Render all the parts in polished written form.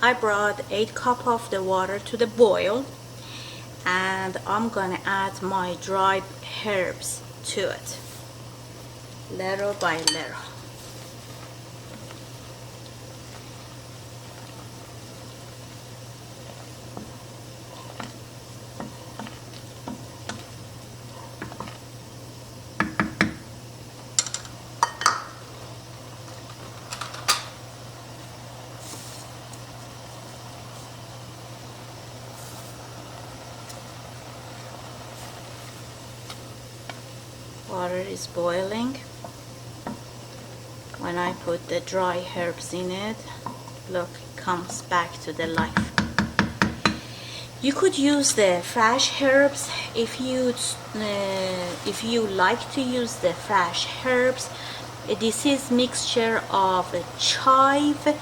I brought 8 cups of the water to the boil, and I'm gonna add my dried herbs to it, little by little. Water is boiling. When I put the dry herbs in it, look, it comes back to the life. You could use the fresh herbs if you like to use the fresh herbs. This is mixture of chive,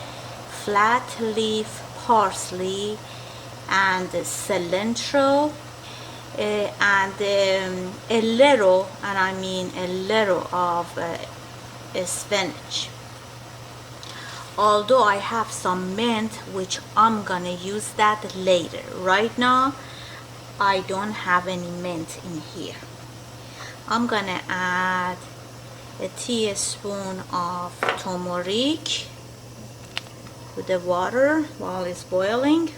flat leaf parsley, and cilantro, and a little, and I mean a little of spinach. Although I have some mint, which I'm gonna use that later. Right now I don't have any mint in here. I'm gonna add a teaspoon of turmeric to the water while it's boiling.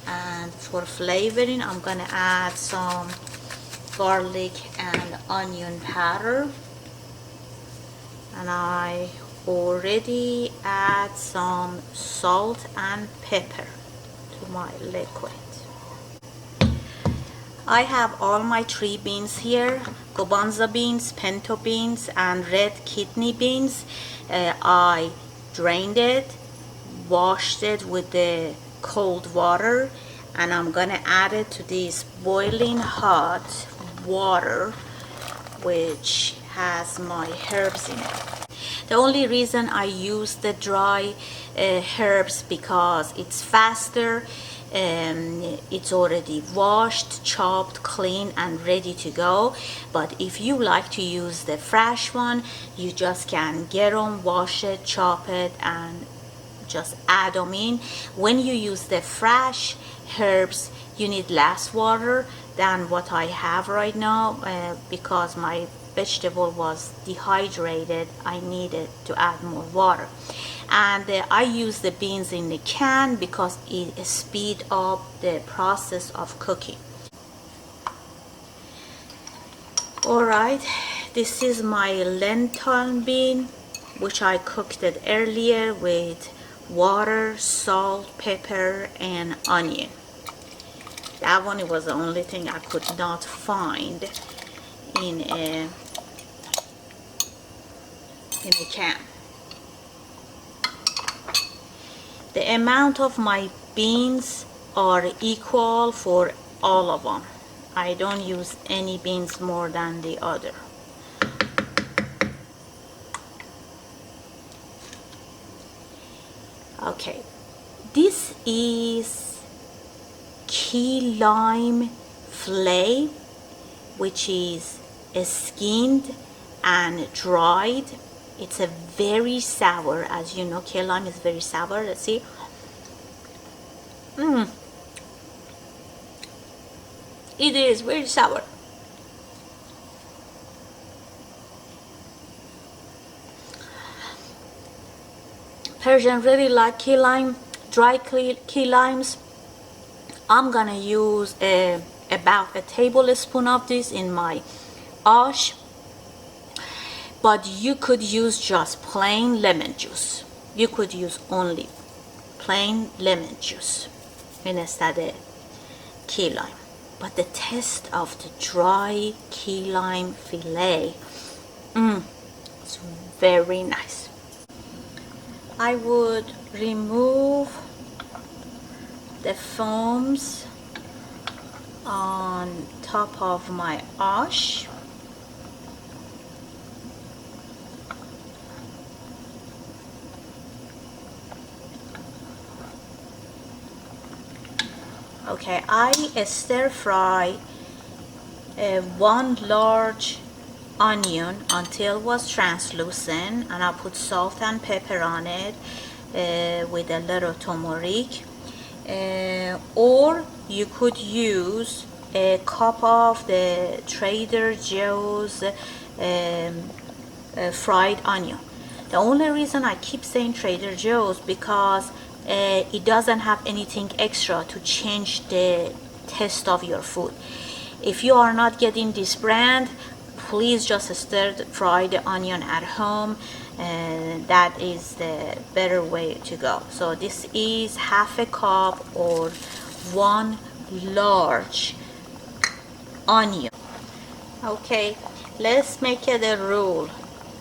And for flavoring, I'm gonna add some garlic and onion powder. And I already add some salt and pepper to my liquid. I have all my 3 beans here, garbanzo beans, pinto beans, and red kidney beans. I drained it, washed it with the cold water, and I'm gonna add it to this boiling hot water which has my herbs in it. The only reason I use the dry herbs because it's faster, it's already washed, chopped, clean, and ready to go. But if you like to use the fresh one, you just can get them, wash it, chop it, and just add them in. When you use the fresh herbs, you need less water than what I have right now, because my vegetable was dehydrated. I needed to add more water. And I use the beans in the can because it speeds up the process of cooking. Alright, this is my lentil bean, which I cooked it earlier with water, salt, pepper, and onion. That one, it was the only thing I could not find in a can. The amount of my beans are equal for all of them. I don't use any beans more than the other. Okay, this is key lime fillet, which is skinned and dried. It's a very sour, as you know, key lime is very sour. Let's see. It is very sour. Persian really like key lime, dry key limes. I'm gonna use about a tablespoon of this in my ash, but you could use just plain lemon juice. You could use only plain lemon juice instead of key lime. But the taste of the dry key lime fillet, it's very nice. I would remove the foams on top of my ash. Okay, I stir fry 1 large onion until it was translucent, and I put salt and pepper on it, with a little turmeric, or you could use a cup of the Trader Joe's fried onion. The only reason I keep saying Trader Joe's because it doesn't have anything extra to change the taste of your food. If you are not getting this brand, please just stir fry the onion at home, and that is the better way to go. So this is half a cup or one large onion. Okay, let's make it a rule.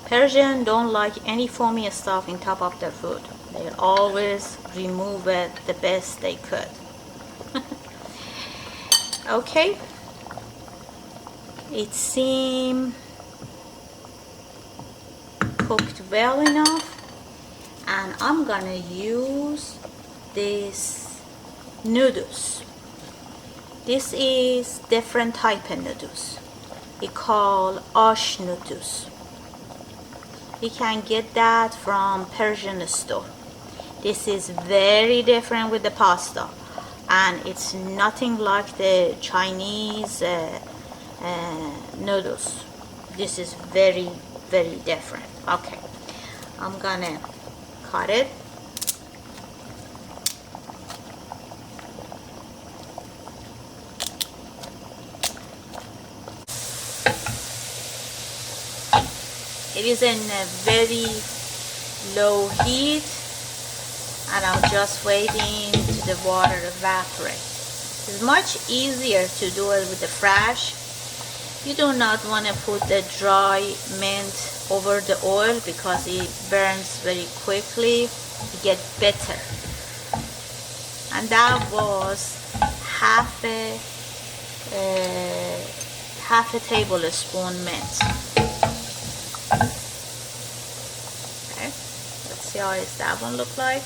Persian don't like any foamy stuff in top of their food. They always remove it the best they could. Okay, it seems cooked well enough, and I'm gonna use this noodles. This is different type of noodles. It called Ash-Noodles. You can get that from Persian store. This is very different with the pasta, and it's nothing like the Chinese noodles. This is very, very different. Okay, I'm gonna cut it. It is in a very low heat, and I'm just waiting to the water evaporate. It's much easier to do it with the fresh. You do not want to put the dry mint over the oil because it burns very quickly. It gets better. And that was half a tablespoon mint. Okay, let's see how does that one look like.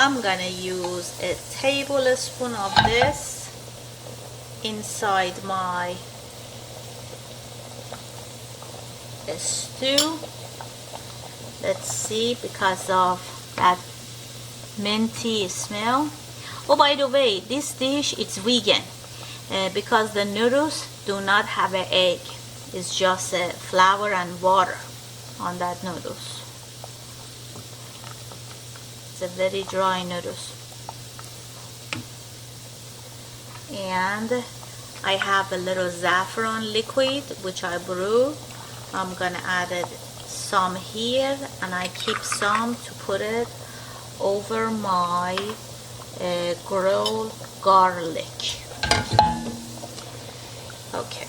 I'm gonna use a tablespoon of this inside my stew. Let's see, because of that minty smell. Oh, by the way, this dish is vegan because the noodles do not have an egg. It's just flour and water on that noodles. It's a very dry noodles. And I have a little saffron liquid which I brew. I'm gonna add it some here, and I keep some to put it over my grilled garlic. Okay.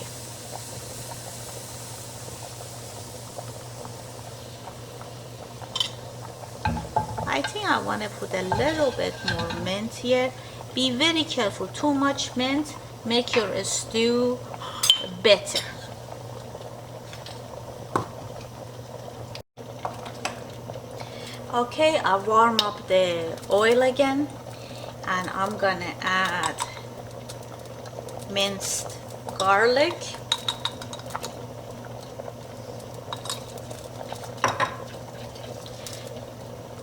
I think I want to put a little bit more mint here. Be very careful. Too much mint make your stew better. Okay, I warm up the oil again, and I'm gonna add minced garlic.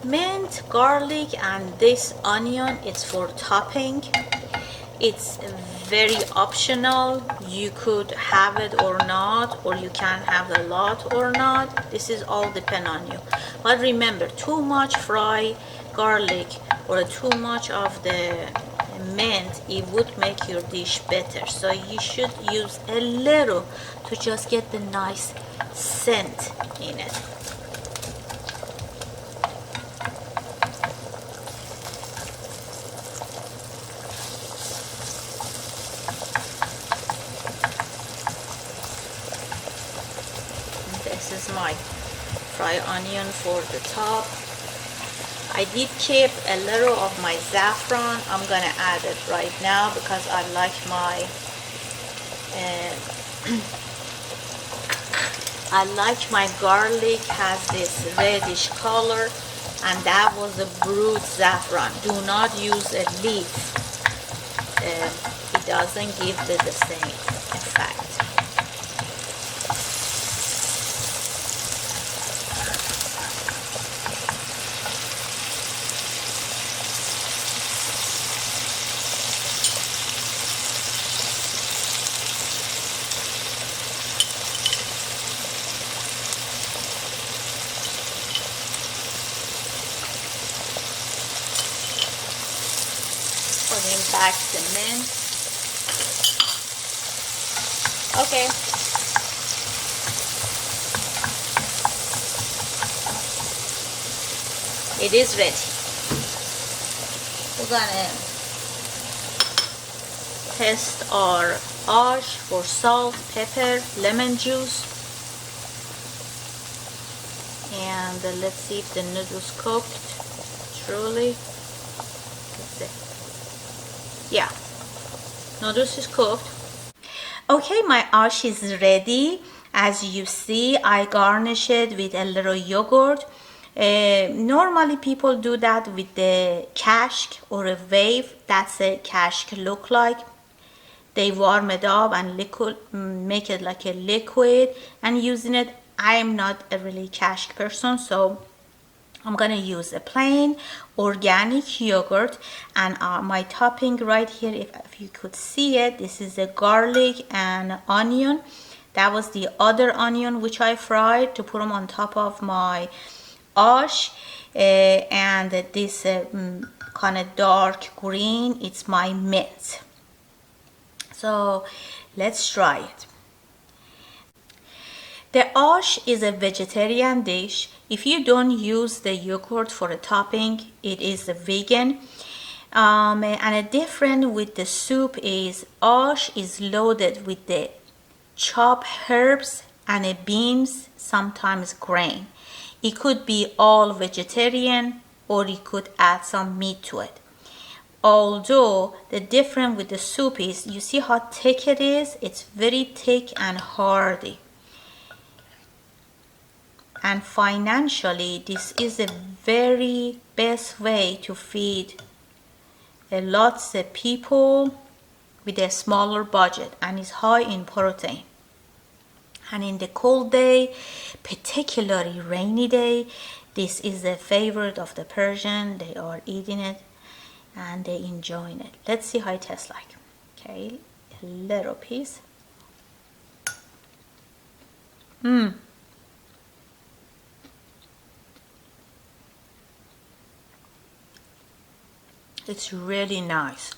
Mint, garlic, and this onion is for topping. It's very optional. You could have it or not, or you can have a lot or not. This is all depend on you. But remember, too much fried garlic or too much of the mint, it would make your dish better. So you should use a little to just get the nice scent in it. This is my fried onion for the top. I did keep a little of my saffron. I'm gonna add it right now because I like my I like my garlic has this reddish color, and that was a brewed saffron. Do not use a leaf. It doesn't give the same effect. Putting back the mint. Okay. It is ready. We're gonna test our ash for salt, pepper, lemon juice, and let's see if the noodles cooked truly. Let's see. Yeah, noodles is cooked. Okay, my ash is ready. As you see, I garnish it with a little yogurt. Normally people do that with the kashk or a wave. That's a kashk look like. They warm it up and liquid, make it like a liquid and using it. I am not a really kashk person, so I'm gonna use a plain organic yogurt, and my topping right here, if you could see it, this is a garlic and onion. That was the other onion which I fried to put them on top of my ash, and this kind of dark green, it's my mint. So let's try it. The ash is a vegetarian dish. If you don't use the yogurt for a topping, it is a vegan. And a different with the soup is ash is loaded with the chopped herbs and beans, sometimes grain. It could be all vegetarian, or you could add some meat to it. Although the difference with the soup is, you see how thick it is? It's very thick and hardy. And financially, this is the very best way to feed lots of people with a smaller budget, and is high in protein. And in the cold day, particularly rainy day, this is a favorite of the Persian. They are eating it and they enjoying it. Let's see how it tastes like. Okay, a little piece. It's really nice.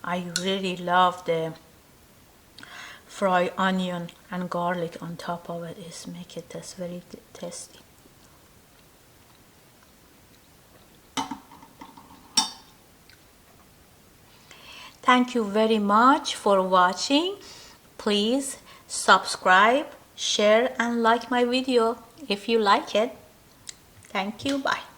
I really love the fried onion and garlic on top of it. It's make it taste very tasty. Thank you very much for watching. Please subscribe, share and like my video if you like it. Thank you. Bye.